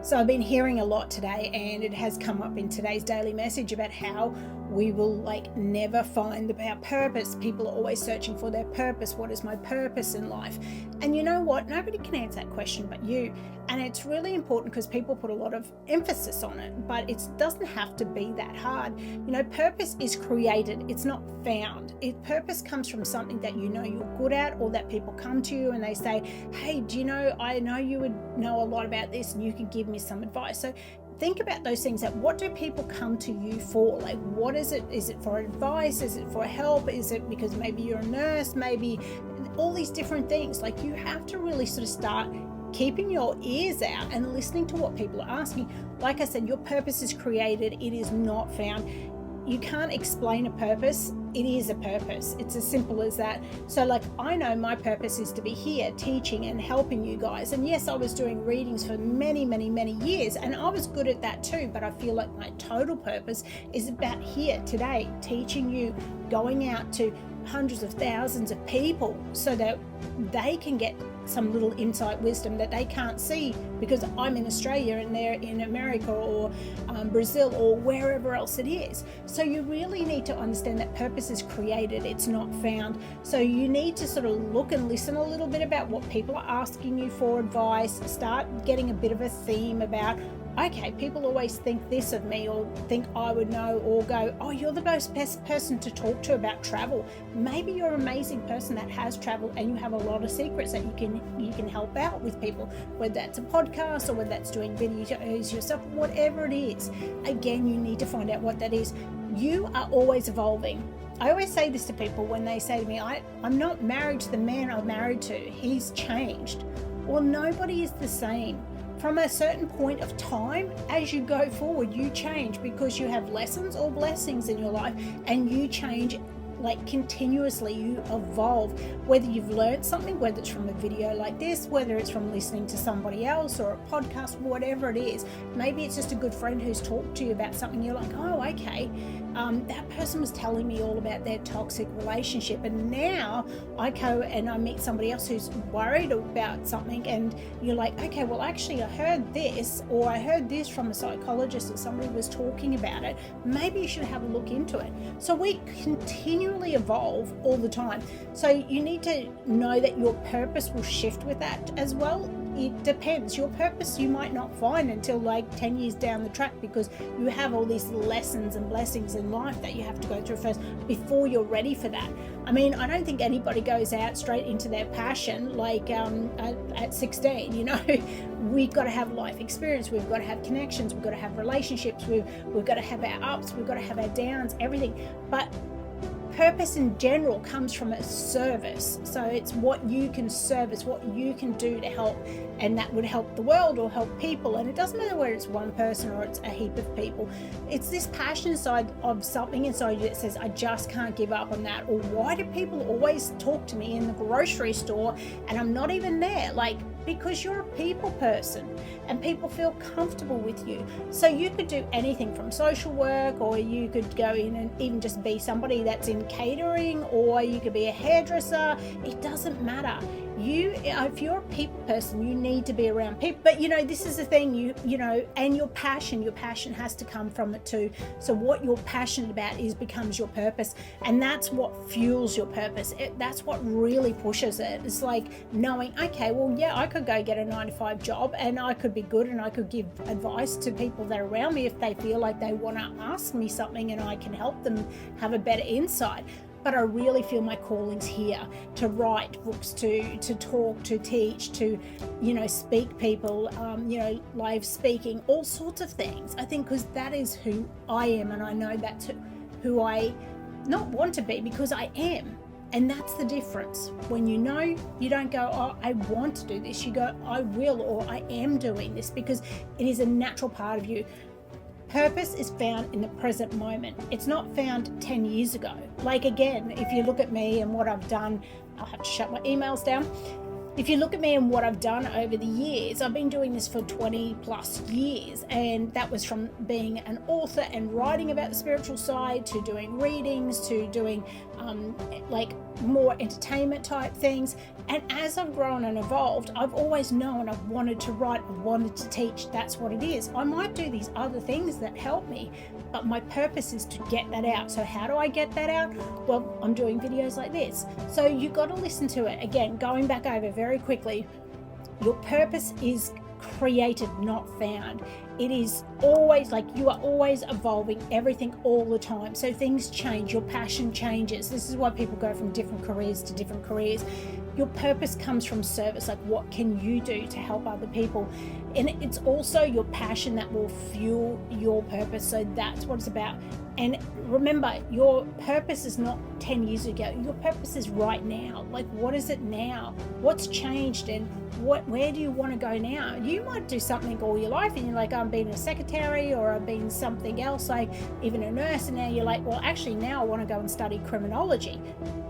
So I've been hearing a lot today, and it has come up in today's daily message about how we will never find our purpose. People are always searching for their purpose. What is my purpose in life? And you know what? Nobody can answer that question but you. And it's really important because people put a lot of emphasis on it, but it doesn't have to be that hard. Purpose is created. It's not found. Purpose comes from something that you're good at, or that people come to you and they say, hey, I know you would know a lot about this and you could give me some advice. So think about those things. What do people come to you for? What is it? Is it for advice? Is it for help? Is it because maybe you're a nurse? Maybe all these different things. You have to really sort of start keeping your ears out and listening to what people are asking. Like I said, your purpose is created. It is not found. You can't explain a purpose. It is a purpose. It's as simple as that. So I know my purpose is to be here teaching and helping you guys. And yes, I was doing readings for many, many, many years, and I was good at that too. But I feel like my total purpose is about here today, teaching you, going out to hundreds of thousands of people so that they can get some little insight wisdom that they can't see because I'm in Australia and they're in America or Brazil or wherever else it is. So you really need to understand that purpose is created, it's not found. So you need to sort of look and listen a little bit about what people are asking you for advice, start getting a bit of a theme about, okay, people always think this of me or think I would know, or go, oh, you're the best person to talk to about travel. Maybe you're an amazing person that has traveled and you have a lot of secrets that you can help out with people, whether that's a podcast or whether that's doing videos yourself, whatever it is. Again, you need to find out what that is. You are always evolving. I always say this to people when they say to me, I'm not married to the man I'm married to. He's changed. Well, nobody is the same. From a certain point of time, as you go forward, you change because you have lessons or blessings in your life, and you change continuously. You evolve, whether you've learned something, whether it's from a video like this, whether it's from listening to somebody else or a podcast, whatever it is. Maybe it's just a good friend who's talked to you about something. You're like, oh, okay, that person was telling me all about their toxic relationship, and now I go and I meet somebody else who's worried about something, and you're like, okay, well, actually I heard this, or I heard this from a psychologist, or somebody was talking about it. Maybe you should have a look into it. So we continually evolve all the time. So you need to know that your purpose will shift with that as well. It depends. Your purpose you might not find until 10 years down the track, because you have all these lessons and blessings in life that you have to go through first before you're ready for that. I mean, I don't think anybody goes out straight into their passion at 16. We've got to have life experience, we've got to have connections, we've got to have relationships, we've got to have our ups, we've got to have our downs, everything. But purpose in general comes from a service. So it's what you can service, what you can do to help, and that would help the world or help people. And it doesn't matter whether it's one person or it's a heap of people. It's this passion side of something inside you that says, I just can't give up on that. Or why do people always talk to me in the grocery store and I'm not even there? Because you're a people person and people feel comfortable with you. So you could do anything from social work, or you could go in and even just be somebody that's in catering, or you could be a hairdresser. It doesn't matter. If you're a people person, you need to be around people. But this is the thing, and your passion has to come from it too. So what you're passionate about becomes your purpose, and that's what fuels your purpose. That's what really pushes it. It's knowing, okay, well, yeah, I could go get a 9-to-5 job and I could be good and I could give advice to people that are around me if they feel like they want to ask me something and I can help them have a better insight. But I really feel my calling's here to write books, to talk, to teach, to, speak people, live speaking, all sorts of things. I think because that is who I am, and I know that's who I not want to be, because I am. And that's the difference. When you don't go, oh, I want to do this. You go, I will, or I am doing this, because it is a natural part of you. Purpose is found in the present moment. It's not found 10 years ago. Again, if you look at me and what I've done, I'll have to shut my emails down. If you look at me and what I've done over the years, I've been doing this for 20 plus years, and that was from being an author and writing about the spiritual side, to doing readings, to doing more entertainment type things. And as I've grown and evolved, I've always known I've wanted to write, I wanted to teach. That's what it is. I might do these other things that help me, but my purpose is to get that out. So how do I get that out? Well, I'm doing videos like this. So you got to listen to it. Again, going back over very quickly, your purpose is created, not found. It is always, like, you are always evolving, everything all the time. So things change, your passion changes. This is why people go from different careers to different careers. Your purpose comes from service, like what can you do to help other people? And it's also your passion that will fuel your purpose. So that's what it's about. And remember, your purpose is not 10 years ago. Your purpose is right now. Like, what is it now? What's changed, and where do you want to go now? You might do something all your life and you're like, I'm being a secretary, or I've been something else, like even a nurse, and now you're like, well, actually now I want to go and study criminology.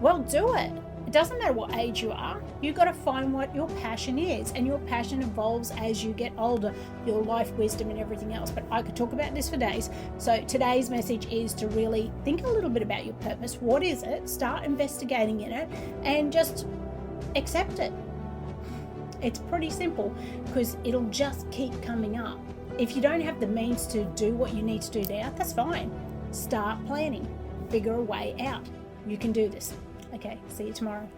Well, do it. It doesn't matter what age you are. You've got to find what your passion is, and your passion evolves as you get older, your life wisdom and everything else. But I could talk about this for days. So today's message is to really think a little bit about your purpose. What is it? Start investigating in it and just accept it. It's pretty simple, because it'll just keep coming up. If you don't have the means to do what you need to do now, that's fine. Start planning. Figure a way out. You can do this. Okay, see you tomorrow.